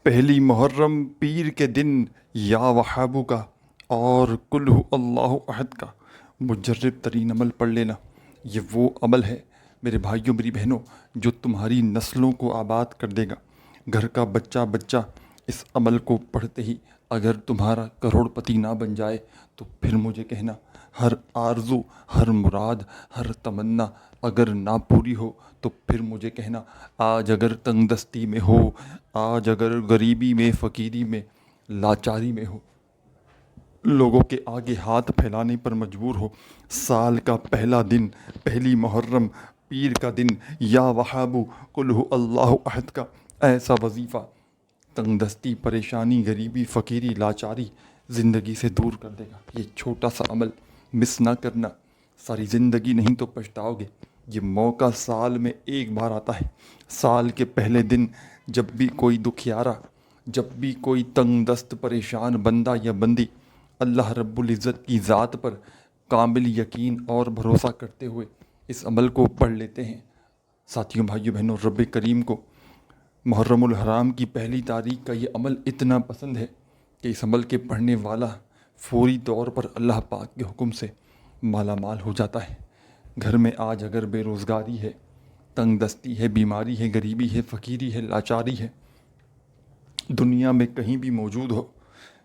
پہلی محرم پیر کے دن یا وہابو کا اور قل ہو اللہ احد کا مجرب ترین عمل پڑھ لینا۔ یہ وہ عمل ہے میرے بھائیوں میری بہنوں جو تمہاری نسلوں کو آباد کر دے گا۔ گھر کا بچہ بچہ اس عمل کو پڑھتے ہی اگر تمہارا کروڑ پتی نہ بن جائے تو پھر مجھے کہنا۔ ہر آرزو، ہر مراد، ہر تمنا اگر نہ پوری ہو تو پھر مجھے کہنا۔ آج اگر تنگ دستی میں ہو، آج اگر غریبی میں، فقیری میں، لاچاری میں ہو، لوگوں کے آگے ہاتھ پھیلانے پر مجبور ہو، سال کا پہلا دن، پہلی محرم، پیر کا دن، یا وہابو قل ہو اللہ احد کا ایسا وظیفہ تنگ دستی، پریشانی، غریبی، فقیری، لاچاری زندگی سے دور کر دے گا۔ یہ چھوٹا سا عمل مس نہ کرنا، ساری زندگی نہیں تو پچھتاؤ گے۔ یہ موقع سال میں ایک بار آتا ہے۔ سال کے پہلے دن جب بھی کوئی دکھیارا، جب بھی کوئی تنگ دست پریشان بندہ یا بندی اللہ رب العزت کی ذات پر کامل یقین اور بھروسہ کرتے ہوئے اس عمل کو پڑھ لیتے ہیں، ساتھیوں، بھائیوں، بہنوں، رب کریم کو محرم الحرام کی پہلی تاریخ کا یہ عمل اتنا پسند ہے کہ اس عمل کے پڑھنے والا فوری طور پر اللہ پاک کے حکم سے مالا مال ہو جاتا ہے۔ گھر میں آج اگر بے روزگاری ہے، تنگ دستی ہے، بیماری ہے، غریبی ہے، فقیری ہے، لاچاری ہے، دنیا میں کہیں بھی موجود ہو،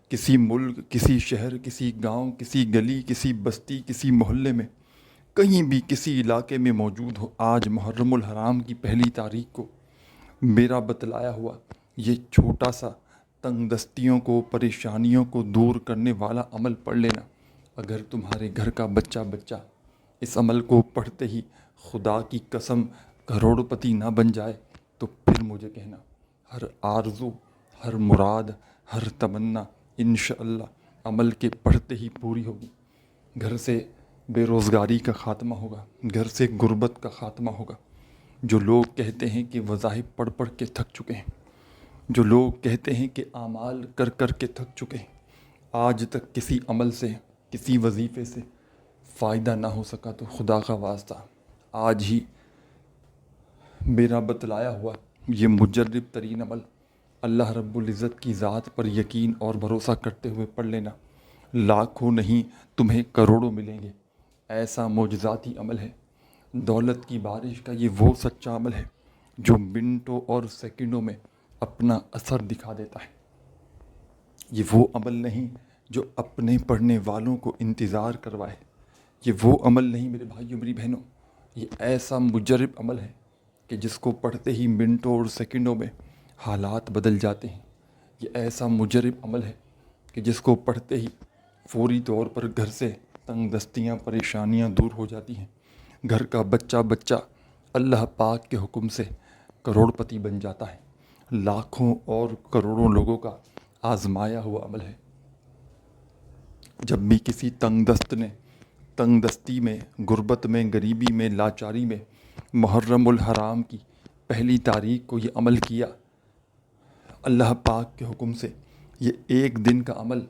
کسی ملک، کسی شہر، کسی گاؤں، کسی گلی، کسی بستی، کسی محلے میں، کہیں بھی کسی علاقے میں موجود ہو، آج محرم الحرام کی پہلی تاریخ کو میرا بتلایا ہوا یہ چھوٹا سا تنگ دستیوں کو، پریشانیوں کو دور کرنے والا عمل پڑھ لینا۔ اگر تمہارے گھر کا بچہ بچہ اس عمل کو پڑھتے ہی خدا کی قسم کروڑ پتی نہ بن جائے تو پھر مجھے کہنا۔ ہر آرزو، ہر مراد، ہر تمنا انشاءاللہ عمل کے پڑھتے ہی پوری ہوگی۔ گھر سے بے روزگاری کا خاتمہ ہوگا، گھر سے غربت کا خاتمہ ہوگا۔ جو لوگ کہتے ہیں کہ وظائف پڑھ پڑھ کے تھک چکے ہیں، جو لوگ کہتے ہیں کہ اعمال کر کر کے تھک چکے ہیں، آج تک کسی عمل سے، کسی وظیفے سے فائدہ نہ ہو سکا تو خدا کا واسطہ آج ہی میرا بتلایا ہوا یہ مجرب ترین عمل اللہ رب العزت کی ذات پر یقین اور بھروسہ کرتے ہوئے پڑھ لینا۔ لاکھوں نہیں تمہیں کروڑوں ملیں گے۔ ایسا معجزاتی عمل ہے۔ دولت کی بارش کا یہ وہ سچا عمل ہے جو منٹوں اور سیکنڈوں میں اپنا اثر دکھا دیتا ہے۔ یہ وہ عمل نہیں جو اپنے پڑھنے والوں کو انتظار کروائے۔ یہ وہ عمل نہیں میرے بھائیوں میری بہنوں، یہ ایسا مجرب عمل ہے کہ جس کو پڑھتے ہی منٹوں اور سیکنڈوں میں حالات بدل جاتے ہیں۔ یہ ایسا مجرب عمل ہے کہ جس کو پڑھتے ہی فوری طور پر گھر سے تنگ دستیاں، پریشانیاں دور ہو جاتی ہیں۔ گھر کا بچہ بچہ اللہ پاک کے حکم سے کروڑ پتی بن جاتا ہے۔ لاکھوں اور کروڑوں لوگوں کا آزمایا ہوا عمل ہے۔ جب بھی کسی تنگ دست نے تنگ دستی میں، غربت میں، غریبی میں، لاچاری میں محرم الحرام کی پہلی تاریخ کو یہ عمل کیا، اللہ پاک کے حکم سے، یہ ایک دن کا عمل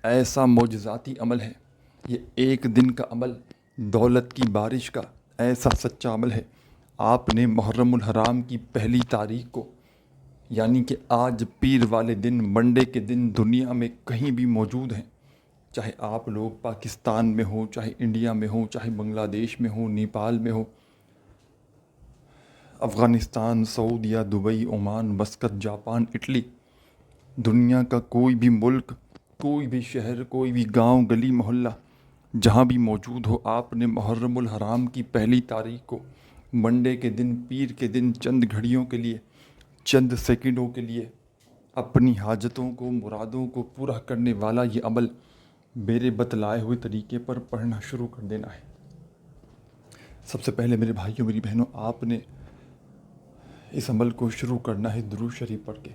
ایسا معجزاتی عمل ہے۔ یہ ایک دن کا عمل دولت کی بارش کا ایسا سچا عمل ہے۔ آپ نے محرم الحرام کی پہلی تاریخ کو، یعنی کہ آج پیر والے دن، منڈے کے دن دنیا میں کہیں بھی موجود ہیں، چاہے آپ لوگ پاکستان میں ہوں، چاہے انڈیا میں ہوں، چاہے بنگلہ دیش میں ہوں، نیپال میں ہوں، افغانستان، سعودیہ، Dubai, Oman, Muscat, Japan, Italy, دنیا کا کوئی بھی ملک، کوئی بھی شہر، کوئی بھی گاؤں، گلی، محلہ جہاں بھی موجود ہو، آپ نے محرم الحرام کی پہلی تاریخ کو، منڈے کے دن، پیر کے دن، چند گھڑیوں کے لیے، چند سیکنڈوں کے لیے اپنی حاجتوں کو، مرادوں کو پورا کرنے والا یہ عمل میرے بتلائے ہوئے طریقے پر پڑھنا شروع کر دینا ہے۔ سب سے پہلے میرے بھائیوں میری بہنوں، آپ نے اس عمل کو شروع کرنا ہے درود شریف پڑھ کے۔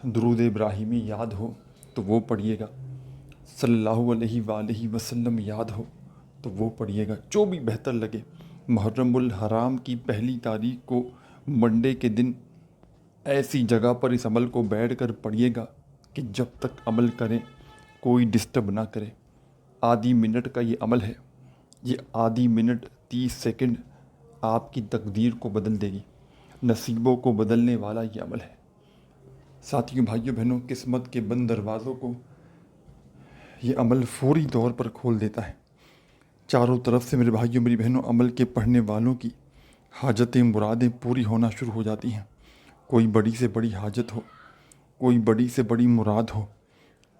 درود ابراہیمی یاد ہو تو وہ پڑھیے گا، صلی اللہ علیہ وآلہ وسلم یاد ہو تو وہ پڑھیے گا، جو بھی بہتر لگے۔ محرم الحرام کی پہلی تاریخ کو منڈے کے دن ایسی جگہ پر اس عمل کو بیٹھ کر پڑھیے گا کہ جب تک عمل کریں کوئی ڈسٹرب نہ کرے۔ آدھی منٹ کا یہ عمل ہے۔ یہ آدھی منٹ 30 سیکنڈ آپ کی تقدیر کو بدل دے گی، نصیبوں کو بدلنے والا یہ عمل ہے۔ ساتھیوں بھائیوں بہنوں، قسمت کے بند دروازوں کو یہ عمل فوری طور پر کھول دیتا ہے۔ چاروں طرف سے میرے بھائیوں میری بہنوں عمل کے پڑھنے والوں کی حاجتیں مرادیں پوری ہونا شروع ہو جاتی ہیں۔ کوئی بڑی سے بڑی حاجت ہو، کوئی بڑی سے بڑی مراد ہو،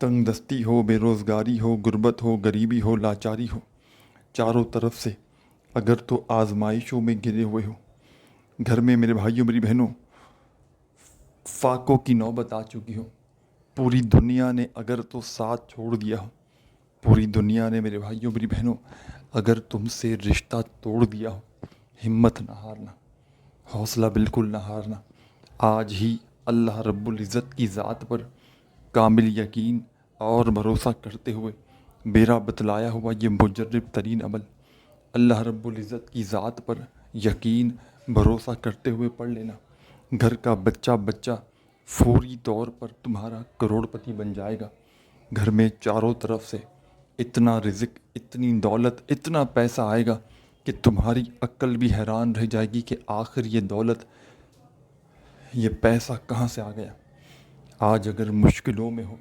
تنگ دستی ہو، بے روزگاری ہو، غربت ہو، غریبی ہو، لاچاری ہو، چاروں طرف سے اگر تو آزمائشوں میں گرے ہوئے ہو، گھر میں میرے بھائیوں میری بہنوں فاقوں کی نوبت آ چکی ہو، پوری دنیا نے اگر تو ساتھ چھوڑ دیا ہو، پوری دنیا نے میرے بھائیوں میری بہنوں اگر تم سے رشتہ توڑ دیا ہو، ہمت نہ ہارنا، حوصلہ بالکل نہ ہارنا۔ آج ہی اللہ رب العزت کی ذات پر کامل یقین اور بھروسہ کرتے ہوئے میرا بتلایا ہوا یہ مجرب ترین عمل اللہ رب العزت کی ذات پر یقین بھروسہ کرتے ہوئے پڑھ لینا۔ گھر کا بچہ بچہ فوری طور پر تمہارا کروڑ پتی بن جائے گا۔ گھر میں چاروں طرف سے اتنا رزق، اتنی دولت، اتنا پیسہ آئے گا کہ تمہاری عقل بھی حیران رہ جائے گی کہ آخر یہ دولت، یہ پیسہ کہاں سے آ گیا۔ آج اگر مشکلوں میں ہو،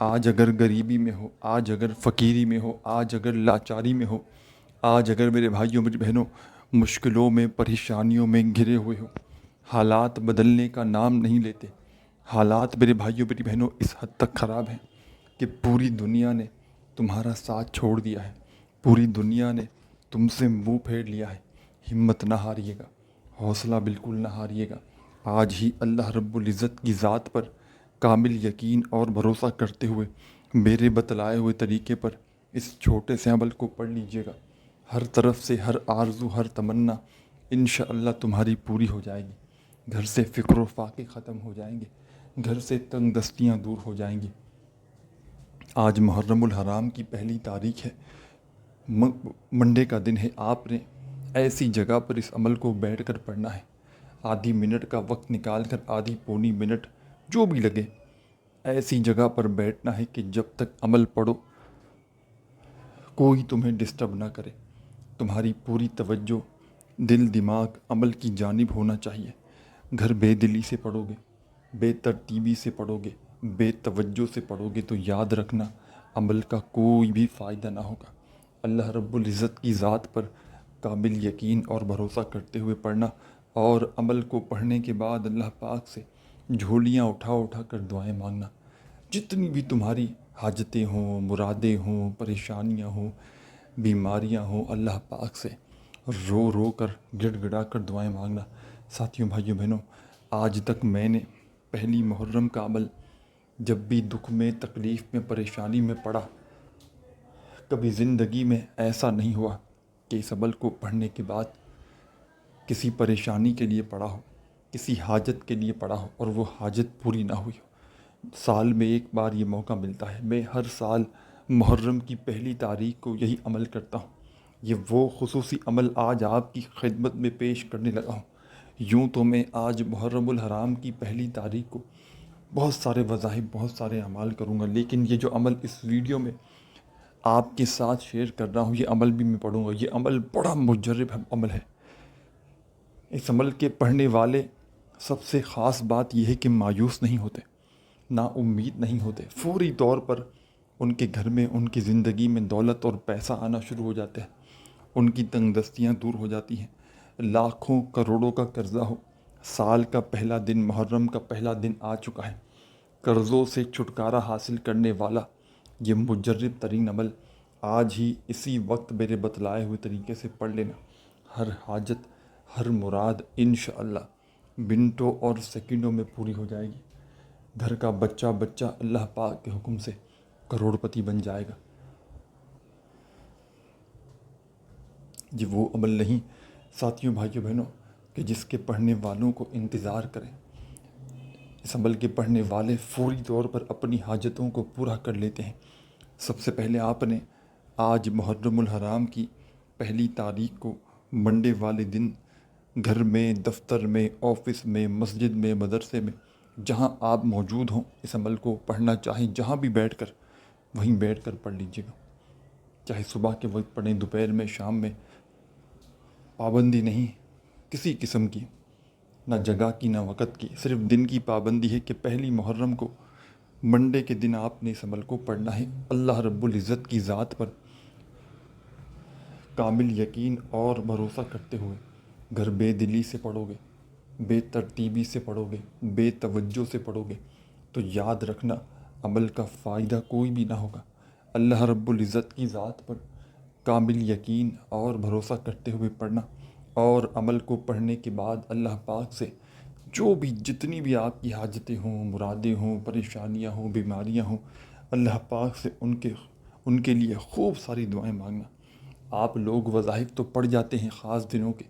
آج اگر غریبی میں ہو، آج اگر فقیری میں ہو، آج اگر لاچاری میں ہو، آج اگر میرے بھائیوں میری بہنوں مشکلوں میں، پریشانیوں میں گھرے ہوئے ہو، حالات بدلنے کا نام نہیں لیتے۔ حالات میرے بھائیوں میری بہنوں اس حد تک خراب ہیں کہ پوری دنیا نے تمہارا ساتھ چھوڑ دیا ہے، پوری دنیا نے تم سے منہ پھیر لیا ہے۔ ہمت نہ ہاریے گا، حوصلہ بالکل نہ ہاریے گا۔ آج ہی اللہ رب العزت کی ذات پر کامل یقین اور بھروسہ کرتے ہوئے میرے بتلائے ہوئے طریقے پر اس چھوٹے سے عمل کو پڑھ لیجئے گا۔ ہر طرف سے ہر آرزو، ہر تمنا انشاءاللہ تمہاری پوری ہو جائے گی۔ گھر سے فکر و فاقے ختم ہو جائیں گے، گھر سے تنگ دستیاں دور ہو جائیں گی۔ آج محرم الحرام کی پہلی تاریخ ہے، منڈے کا دن ہے۔ آپ نے ایسی جگہ پر اس عمل کو بیٹھ کر پڑھنا ہے، آدھی منٹ کا وقت نکال کر، آدھی پونی منٹ جو بھی لگے، ایسی جگہ پر بیٹھنا ہے کہ جب تک عمل پڑھو کوئی تمہیں ڈسٹرب نہ کرے۔ تمہاری پوری توجہ، دل دماغ عمل کی جانب ہونا چاہیے۔ گھر بے دلی سے پڑھو گے، بے ترتیبی سے پڑھو گے، بے توجہ سے پڑھو گے تو یاد رکھنا عمل کا کوئی بھی فائدہ نہ ہوگا۔ اللہ رب العزت کی ذات پر کامل یقین اور بھروسہ کرتے ہوئے پڑھنا، اور عمل کو پڑھنے کے بعد اللہ پاک سے جھولیاں اٹھا اٹھا کر دعائیں مانگنا۔ جتنی بھی تمہاری حاجتیں ہوں، مرادیں ہوں، پریشانیاں ہوں، بیماریاں ہوں، اللہ پاک سے رو رو کر، گڑ گڑا کر دعائیں مانگنا۔ ساتھیوں بھائیوں بہنوں، آج تک میں نے پہلی محرم کا عمل جب بھی دکھ میں، تکلیف میں، پریشانی میں پڑا، کبھی زندگی میں ایسا نہیں ہوا کہ اس عمل کو پڑھنے کے بعد کسی پریشانی کے لیے پڑھا ہو، کسی حاجت کے لیے پڑھا ہو اور وہ حاجت پوری نہ ہوئی ہو۔ سال میں ایک بار یہ موقع ملتا ہے، میں ہر سال محرم کی پہلی تاریخ کو یہی عمل کرتا ہوں۔ یہ وہ خصوصی عمل آج آپ کی خدمت میں پیش کرنے لگا ہوں۔ یوں تو میں آج محرم الحرام کی پہلی تاریخ کو بہت سارے وظائف، بہت سارے اعمال کروں گا، لیکن یہ جو عمل اس ویڈیو میں آپ کے ساتھ شیئر کر رہا ہوں، یہ عمل بھی میں پڑھوں گا۔ یہ عمل بڑا مجرب عمل ہے۔ اس عمل کے پڑھنے والے سب سے خاص بات یہ ہے کہ مایوس نہیں ہوتے، نا امید نہیں ہوتے۔ فوری طور پر ان کے گھر میں، ان کی زندگی میں دولت اور پیسہ آنا شروع ہو جاتا ہے، ان کی تنگ دستیاں دور ہو جاتی ہیں۔ لاکھوں کروڑوں کا قرضہ ہو، سال کا پہلا دن، محرم کا پہلا دن آ چکا ہے۔ قرضوں سے چھٹکارا حاصل کرنے والا یہ مجرب ترین عمل آج ہی اسی وقت میرے بتلائے ہوئے طریقے سے پڑھ لینا۔ ہر حاجت، ہر مراد انشاءاللہ منٹوں اور سیکنڈوں میں پوری ہو جائے گی۔ گھر کا بچہ بچہ اللہ پاک کے حکم سے کروڑ پتی بن جائے گا۔ یہ وہ عمل نہیں ساتھیوں بھائیوں بہنوں کہ جس کے پڑھنے والوں کو انتظار کریں۔ اس عمل کے پڑھنے والے فوری طور پر اپنی حاجتوں کو پورا کر لیتے ہیں۔ سب سے پہلے آپ نے آج محرم الحرام کی پہلی تاریخ کو منڈے والے دن گھر میں، دفتر میں، آفس میں، مسجد میں، مدرسے میں، جہاں آپ موجود ہوں، اس عمل کو پڑھنا چاہیں جہاں بھی بیٹھ کر، وہیں بیٹھ کر پڑھ لیجیے گا۔ چاہے صبح کے وقت پڑھیں، دوپہر میں، شام میں، پابندی نہیں کسی قسم کی۔ نہ جگہ کی نہ وقت کی، صرف دن کی پابندی ہے کہ پہلی محرم کو منڈے کے دن آپ نے اس عمل کو پڑھنا ہے۔ اللہ رب العزت کی ذات پر کامل یقین اور بھروسہ کرتے ہوئے گھر بے دلی سے پڑھو گے، بے ترتیبی سے پڑھو گے، بے توجہ سے پڑھو گے تو یاد رکھنا عمل کا فائدہ کوئی بھی نہ ہوگا۔ اللہ رب العزت کی ذات پر کامل یقین اور بھروسہ کرتے ہوئے پڑھنا، اور عمل کو پڑھنے کے بعد اللہ پاک سے جو بھی جتنی بھی آپ کی حاجتیں ہوں، مرادیں ہوں، پریشانیاں ہوں، بیماریاں ہوں، اللہ پاک سے ان کے لیے خوب ساری دعائیں مانگنا۔ آپ لوگ وظائف تو پڑھ جاتے ہیں خاص دنوں کے،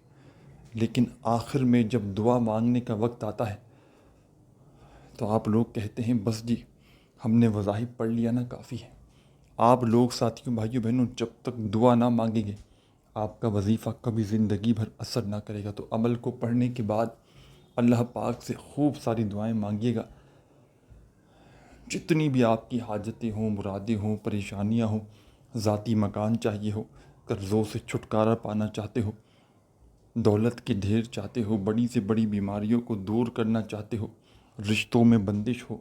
لیکن آخر میں جب دعا مانگنے کا وقت آتا ہے تو آپ لوگ کہتے ہیں بس جی ہم نے وظائف پڑھ لیا نا، کافی ہے۔ آپ لوگ ساتھیوں، بھائیوں، بہنوں، جب تک دعا نہ مانگیں گے آپ کا وظیفہ کبھی زندگی بھر اثر نہ کرے گا۔ تو عمل کو پڑھنے کے بعد اللہ پاک سے خوب ساری دعائیں مانگیے گا، جتنی بھی آپ کی حاجتیں ہوں، مرادیں ہوں، پریشانیاں ہوں، ذاتی مکان چاہیے ہو، قرضوں سے چھٹکارا پانا چاہتے ہو، دولت کے ڈھیر چاہتے ہو، بڑی سے بڑی بیماریوں کو دور کرنا چاہتے ہو، رشتوں میں بندش ہو،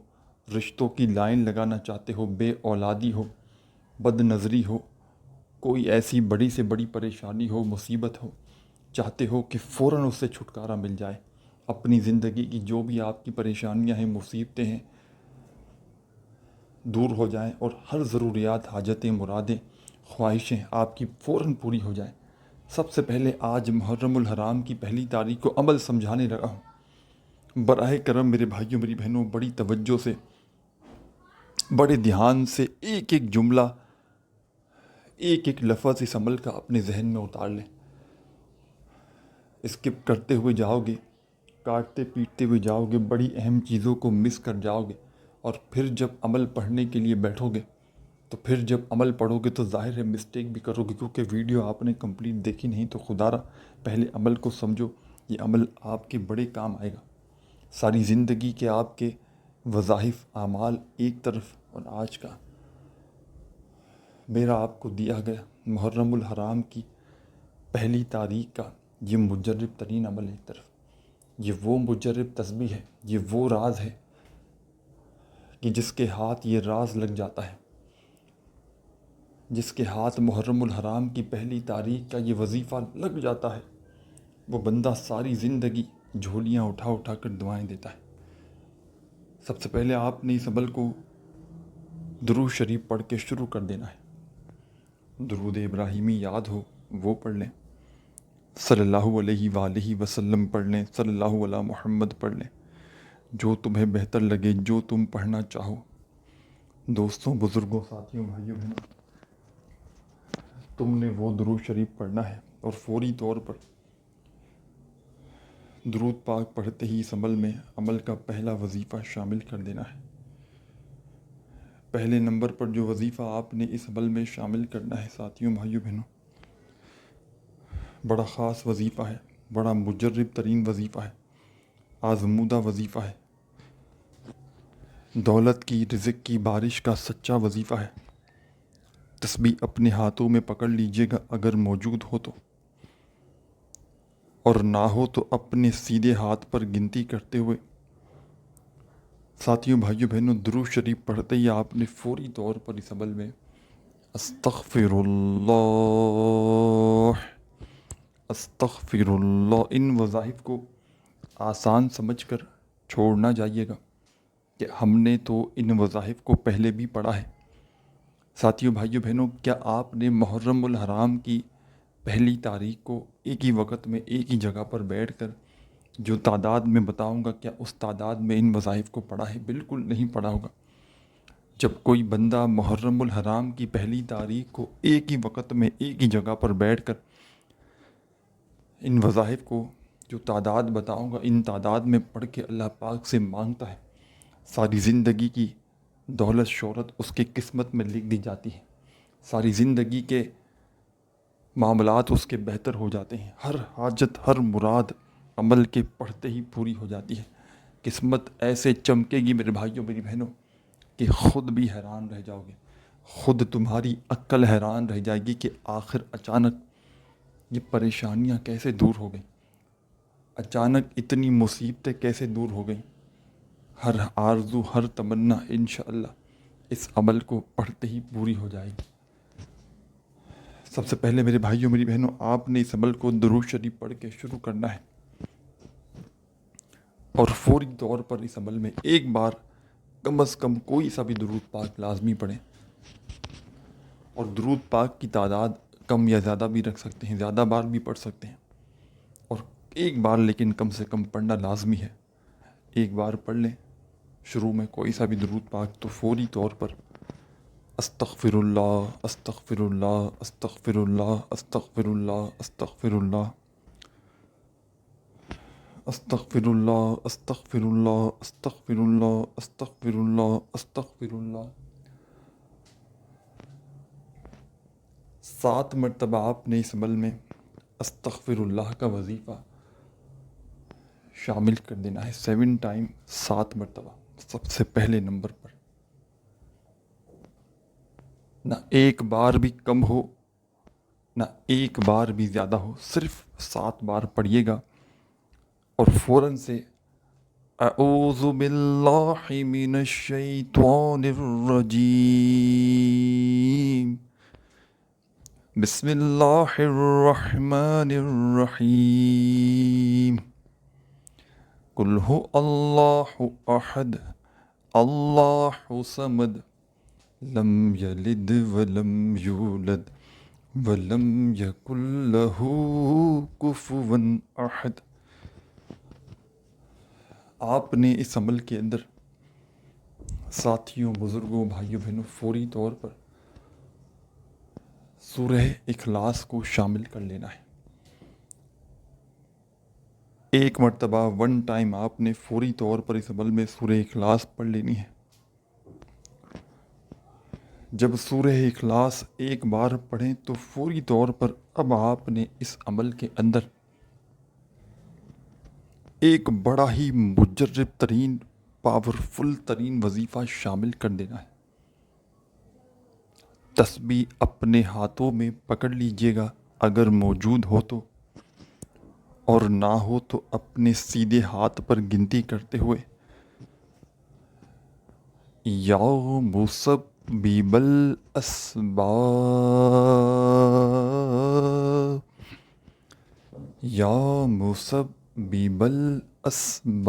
رشتوں کی لائن لگانا چاہتے ہو، بے اولادی ہو، بد نظری ہو، کوئی ایسی بڑی سے بڑی پریشانی ہو، مصیبت ہو، چاہتے ہو کہ فوراً اس سے چھٹکارا مل جائے، اپنی زندگی کی جو بھی آپ کی پریشانیاں ہیں، مصیبتیں ہیں، دور ہو جائیں اور ہر ضروریات، حاجتیں، مرادیں، خواہشیں آپ کی فوراً پوری ہو جائیں۔ سب سے پہلے آج محرم الحرام کی پہلی تاریخ کو عمل سمجھانے لگا ہوں۔ براہ کرم میرے بھائیوں، میری بہنوں، بڑی توجہ سے، بڑے دھیان سے ایک ایک جملہ، ایک ایک لفظ اس عمل کا اپنے ذہن میں اتار لیں۔ اسکپ کرتے ہوئے جاؤ گے، کاٹتے پیٹتے ہوئے جاؤ گے، بڑی اہم چیزوں کو مس کر جاؤ گے، اور پھر جب عمل پڑھنے کے لیے بیٹھو گے تو پھر جب عمل پڑھو گے تو ظاہر ہے مسٹیک بھی کرو گے، کیونکہ ویڈیو آپ نے کمپلیٹ دیکھی نہیں۔ تو خدا را پہلے عمل کو سمجھو، یہ عمل آپ کے بڑے کام آئے گا۔ ساری زندگی کے آپ کے وظائف، اعمال ایک طرف، اور آج کا میرا آپ کو دیا گیا محرم الحرام کی پہلی تاریخ کا یہ مجرب ترین عمل ایک طرف، یہ وہ مجرب تسبیح ہے، یہ وہ راز ہے کہ جس کے ہاتھ یہ راز لگ جاتا ہے، جس کے ہاتھ محرم الحرام کی پہلی تاریخ کا یہ وظیفہ لگ جاتا ہے، وہ بندہ ساری زندگی جھولیاں اٹھا اٹھا کر دعائیں دیتا ہے۔ سب سے پہلے آپ نے اس عمل کو درود شریف پڑھ کے شروع کر دینا ہے۔ درود ابراہیمی یاد ہو وہ پڑھ لیں، صلی اللہ علیہ وآلہ وسلم پڑھ لیں، صلی اللہ علیہ محمد پڑھ لیں، جو تمہیں بہتر لگے، جو تم پڑھنا چاہو۔ دوستوں، بزرگوں، ساتھیوں، بھائیوں، بہنوں، تم نے وہ درود شریف پڑھنا ہے اور فوری طور پر درود پاک پڑھتے ہی اس عمل میں عمل کا پہلا وظیفہ شامل کر دینا ہے۔ پہلے نمبر پر جو وظیفہ آپ نے اس عمل میں شامل کرنا ہے ساتھیوں، بھائیوں، بہنوں، بڑا خاص وظیفہ ہے، بڑا مجرب ترین وظیفہ ہے، آزمودہ وظیفہ ہے، دولت کی، رزق کی بارش کا سچا وظیفہ ہے۔ تسبیح اپنے ہاتھوں میں پکڑ لیجئے گا اگر موجود ہو تو، اور نہ ہو تو اپنے سیدھے ہاتھ پر گنتی کرتے ہوئے ساتھیوں، بھائیوں، بہنوں، درود شریف پڑھتے ہی آپ نے فوری طور پر اس عمل میں استغفر اللہ، استغفر اللہ، ان وظائف کو آسان سمجھ کر چھوڑ نہ جائیے گا کہ ہم نے تو ان وظائف کو پہلے بھی پڑھا ہے۔ ساتھیوں، بھائیوں، بہنوں، کیا آپ نے محرم الحرام کی پہلی تاریخ کو ایک ہی وقت میں ایک ہی جگہ پر بیٹھ کر جو تعداد میں بتاؤں گا، کیا اس تعداد میں ان وظائف کو پڑھا ہے؟ بالکل نہیں پڑھا ہوگا۔ جب کوئی بندہ محرم الحرام کی پہلی تاریخ کو ایک ہی وقت میں ایک ہی جگہ پر بیٹھ کر ان وظائف کو جو تعداد بتاؤں گا، ان تعداد میں پڑھ کے اللہ پاک سے مانگتا ہے، ساری زندگی کی دولت شہرت اس کی قسمت میں لکھ دی جاتی ہے، ساری زندگی کے معاملات اس کے بہتر ہو جاتے ہیں، ہر حاجت، ہر مراد عمل کے پڑھتے ہی پوری ہو جاتی ہے۔ قسمت ایسے چمکے گی میرے بھائیوں، میری بہنوں، کہ خود بھی حیران رہ جاؤ گے، خود تمہاری عقل حیران رہ جائے گی کہ آخر اچانک یہ پریشانیاں کیسے دور ہو گئیں۔ اچانک اتنی مصیبتیں کیسے دور ہو گئیں؟ ہر آرزو، ہر تمنا انشاءاللہ اس عمل کو پڑھتے ہی پوری ہو جائے گی۔ سب سے پہلے میرے بھائیوں میری بہنوں، آپ نے اس عمل کو درود شریف پڑھ کے شروع کرنا ہے، اور فوری طور پر اس عمل میں ایک بار کم از کم کوئی سا بھی درود پاک لازمی پڑھیں، اور درود پاک کی تعداد کم یا زیادہ بھی رکھ سکتے ہیں، زیادہ بار بھی پڑھ سکتے ہیں، اور ایک بار لیکن کم سے کم پڑھنا لازمی ہے۔ ایک بار پڑھ لیں شروع میں کوئی سا بھی درود پاک، تو فوری طور پر استغفر اللہ استغفر اللہ استغفر اللہ استغفر اللہ استغفر اللہ استغفر اللہ استغفر اللہ استغفر اللہ استغفر اللہ استغفر اللہ 7 مرتبہ آپ نے اس عمل میں استغفر اللہ کا وظیفہ شامل کر دینا ہے۔ 7 ٹائم 7 مرتبہ سب سے پہلے نمبر پر، نہ ایک بار بھی کم ہو نہ ایک بار بھی زیادہ ہو، صرف 7 بار پڑھیے گا، اور فوراً سے اعوذ باللہ من الشیطان الرجیم بسم اللہ الرحمن الرحیم قل هو اللہ احد اللہ صمد لم یلد ولم یولد ولم یکن لہ کفوا احد۔ آپ نے اس عمل کے اندر ساتھیوں، بزرگوں، بھائیوں بہنوں، فوری طور پر سورہ اخلاص کو شامل کر لینا ہے۔ ایک مرتبہ 1 ٹائم آپ نے فوری طور پر اس عمل میں سورہ اخلاص پڑھ لینی ہے۔ جب سورہ اخلاص ایک بار پڑھیں تو فوری طور پر اب آپ نے اس عمل کے اندر ایک بڑا ہی مجرب ترین، پاورفل ترین وظیفہ شامل کر دینا ہے۔ تسبیح اپنے ہاتھوں میں پکڑ لیجئے گا اگر موجود ہو تو، اور نہ ہو تو اپنے سیدھے ہاتھ پر گنتی کرتے ہوئے یا مسبب الاسباب یا مسبب الاسباب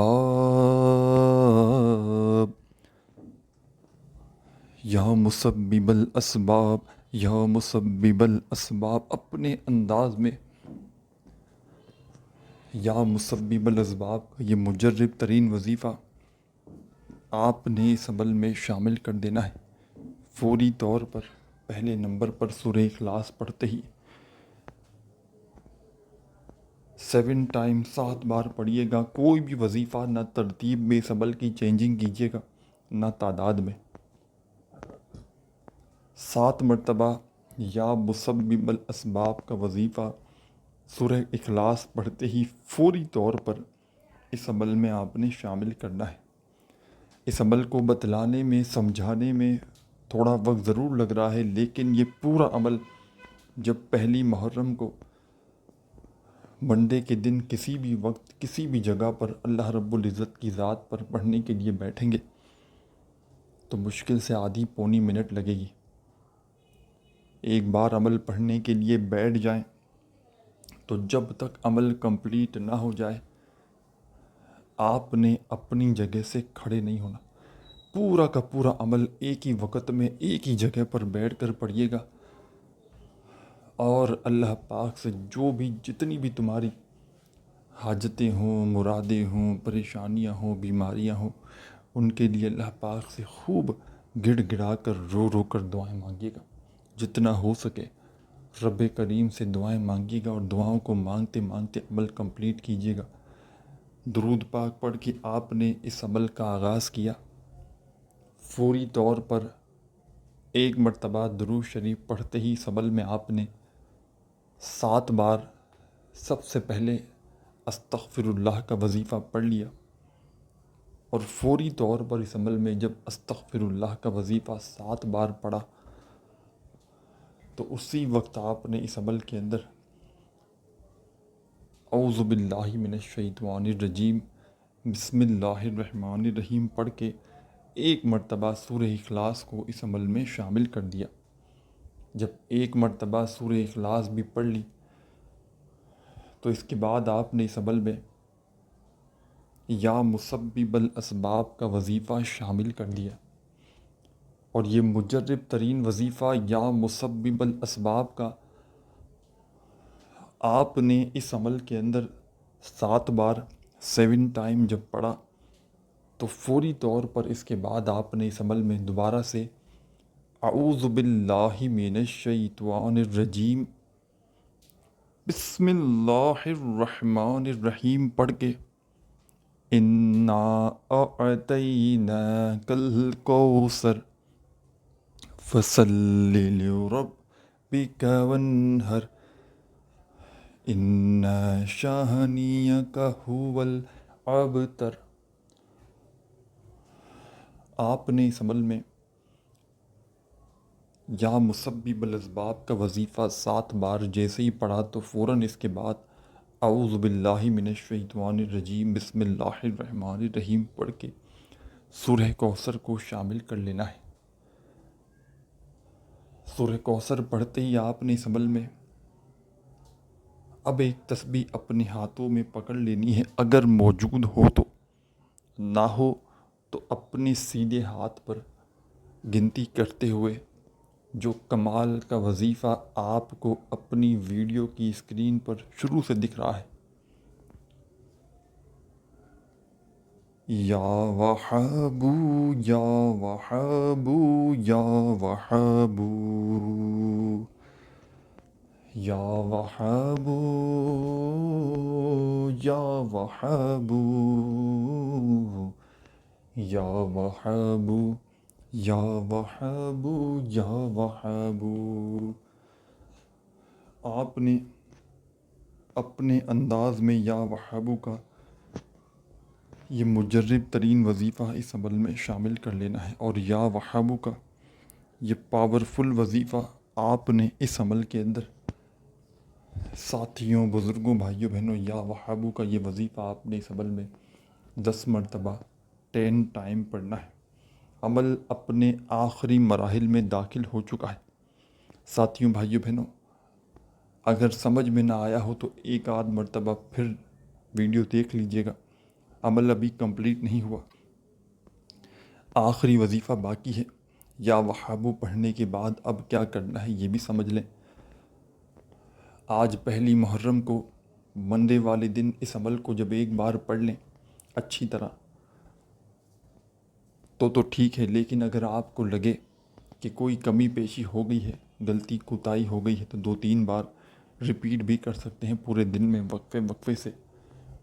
یا مسبب الاسباب یا مسبب الاسباب، اپنے انداز میں یا مسبب الاسباب کا یہ مجرب ترین وظیفہ آپ نے اس عمل میں شامل کر دینا ہے۔ فوری طور پر پہلے نمبر پر سورہ اخلاص پڑھتے ہی 7 ٹائم 7 بار پڑھیے گا۔ کوئی بھی وظیفہ نہ ترتیب میں اس عمل کی چینجنگ کیجیے گا، نہ تعداد میں۔ 7 مرتبہ یا مسبب الاسباب کا وظیفہ سورہ اخلاص پڑھتے ہی فوری طور پر اس عمل میں آپ نے شامل کرنا ہے۔ اس عمل کو بتلانے میں، سمجھانے میں تھوڑا وقت ضرور لگ رہا ہے، لیکن یہ پورا عمل جب پہلی محرم کو منڈے کے دن کسی بھی وقت کسی بھی جگہ پر اللہ رب العزت کی ذات پر پڑھنے کے لیے بیٹھیں گے تو مشکل سے آدھی پونی منٹ لگے گی۔ ایک بار عمل پڑھنے کے لیے بیٹھ جائیں تو جب تک عمل کمپلیٹ نہ ہو جائے آپ نے اپنی جگہ سے کھڑے نہیں ہونا۔ پورا کا پورا عمل ایک ہی وقت میں ایک ہی جگہ پر بیٹھ کر پڑھیے گا، اور اللہ پاک سے جو بھی جتنی بھی تمہاری حاجتیں ہوں، مرادیں ہوں، پریشانیاں ہوں، بیماریاں ہوں، ان کے لیے اللہ پاک سے خوب گڑ گڑا کر رو رو کر دعائیں مانگیے گا۔ جتنا ہو سکے رب کریم سے دعائیں مانگیے گا، اور دعاؤں کو مانگتے مانگتے عمل کمپلیٹ کیجیے گا۔ درود پاک پڑھ کے آپ نے اس عمل کا آغاز کیا، فوری طور پر ایک مرتبہ درود شریف پڑھتے ہی اس عمل میں آپ نے 7 بار سب سے پہلے استغفر اللہ کا وظیفہ پڑھ لیا، اور فوری طور پر اس عمل میں جب استغفر اللہ کا وظیفہ 7 بار پڑھا تو اسی وقت آپ نے اس عمل کے اندر اعوذ باللہ من الشیطان الرجیم بسم اللہ الرحمن الرحیم پڑھ کے ایک مرتبہ سورہ اخلاص کو اس عمل میں شامل کر دیا۔ جب ایک مرتبہ سورہ اخلاص بھی پڑھ لی تو اس کے بعد آپ نے اس عمل میں یا مسبب الاسباب کا وظیفہ شامل کر دیا، اور یہ مجرب ترین وظیفہ یا مسبب الاسباب کا آپ نے اس عمل کے اندر 7 بار 7 ٹائم جب پڑھا تو فوری طور پر اس کے بعد آپ نے اس عمل میں دوبارہ سے اعوذ باللہ من الشیطان الرجیم بسم اللہ الرحمن الرحیم پڑھ کے انا اعطیناک الکوثر فصل لربک وانحر ان شانئک ھو الابتر۔ آپ نے اس عمل میں یا مسبب الاسباب کا وظیفہ 7 بار جیسے ہی پڑھا تو فوراً اس کے بعد اعوذ باللہ من الشیطان الرجیم بسم اللہ الرحمن الرحیم پڑھ کے سورہ کوثر کو شامل کر لینا ہے۔ سورہ کوثر پڑھتے ہی آپ نے اس عمل میں اب ایک تسبیح اپنے ہاتھوں میں پکڑ لینی ہے، اگر موجود ہو تو، نہ ہو تو اپنے سیدھے ہاتھ پر گنتی کرتے ہوئے جو کمال کا وظیفہ آپ کو اپنی ویڈیو کی اسکرین پر شروع سے دکھ رہا ہے، یا وہابو یا وہابو یا وہابو یا وہابو یا وہابو یا وہابو یا وہابو یا وہابو۔ آپ نے اپنے انداز میں یا وہابو کا یہ مجرب ترین وظیفہ اس عمل میں شامل کر لینا ہے، اور یا وہابو کا یہ پاورفل وظیفہ آپ نے اس عمل کے اندر ساتھیوں، بزرگوں، بھائیوں، بہنوں، یا وہابو کا یہ وظیفہ آپ نے اس عمل میں 10 مرتبہ 10 ٹائم پڑھنا ہے۔ عمل اپنے آخری مراحل میں داخل ہو چکا ہے۔ ساتھیوں، بھائیوں، بہنوں، اگر سمجھ میں نہ آیا ہو تو ایک آدھ مرتبہ پھر ویڈیو دیکھ لیجئے گا، عمل ابھی کمپلیٹ نہیں ہوا، آخری وظیفہ باقی ہے۔ یا وہابو پڑھنے کے بعد اب کیا کرنا ہے یہ بھی سمجھ لیں۔ آج پہلی محرم کو منڈے والے دن اس عمل کو جب ایک بار پڑھ لیں اچھی طرح تو ٹھیک ہے، لیکن اگر آپ کو لگے کہ کوئی کمی پیشی ہو گئی ہے، غلطی کوتاہی ہو گئی ہے تو 2-3 بار ریپیٹ بھی کر سکتے ہیں پورے دن میں، وقفے سے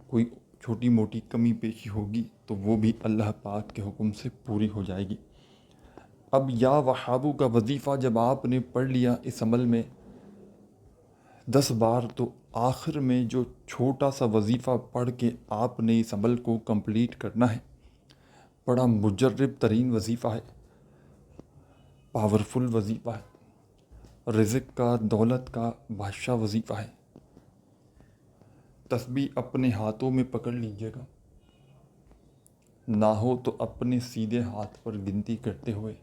کوئی چھوٹی موٹی کمی پیشی ہوگی تو وہ بھی اللہ پاک کے حکم سے پوری ہو جائے گی۔ اب یا وہابو کا وظیفہ جب آپ نے پڑھ لیا اس عمل میں 10 بار، تو آخر میں جو چھوٹا سا وظیفہ پڑھ کے آپ نے اس عمل کو کمپلیٹ کرنا ہے، بڑا مجرب ترین وظیفہ ہے، پاورفل وظیفہ ہے، رزق کا، دولت کا بادشاہ وظیفہ ہے۔ تسبیح اپنے ہاتھوں میں پکڑ لیجئے گا، نہ ہو تو اپنے سیدھے ہاتھ پر گنتی کرتے ہوئے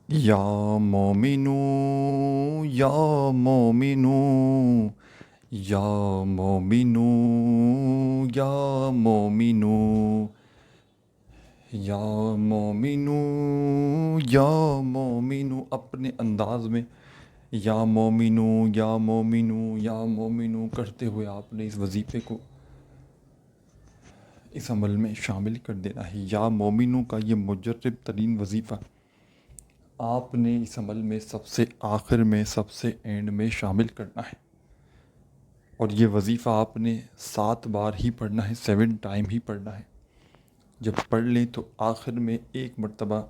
یا مومنو یا مومنو یا مومنو یا مومنو یا مومنو یا مومنو، اپنے انداز میں یا مومنو یا مومنو یا مومنو کرتے ہوئے آپ نے اس وظیفے کو اس عمل میں شامل کر دینا ہے۔ یا مومنو کا یہ مجرب ترین وظیفہ آپ نے اس عمل میں سب سے آخر میں، سب سے اینڈ میں شامل کرنا ہے، اور یہ وظیفہ آپ نے 7 بار ہی پڑھنا ہے، 7 ٹائم ہی پڑھنا ہے۔ جب پڑھ لیں تو آخر میں ایک مرتبہ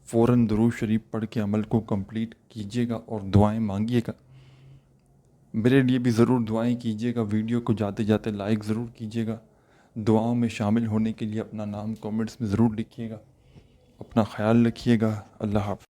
فوراً درود شریف پڑھ کے عمل کو کمپلیٹ کیجیے گا اور دعائیں مانگیے گا۔ میرے لیے بھی ضرور دعائیں کیجیے گا، ویڈیو کو جاتے جاتے لائک ضرور کیجیے گا، دعاؤں میں شامل ہونے کے لیے اپنا نام کومنٹس میں ضرور لکھیے گا۔ اپنا خیال رکھیے گا۔ اللہ حافظ۔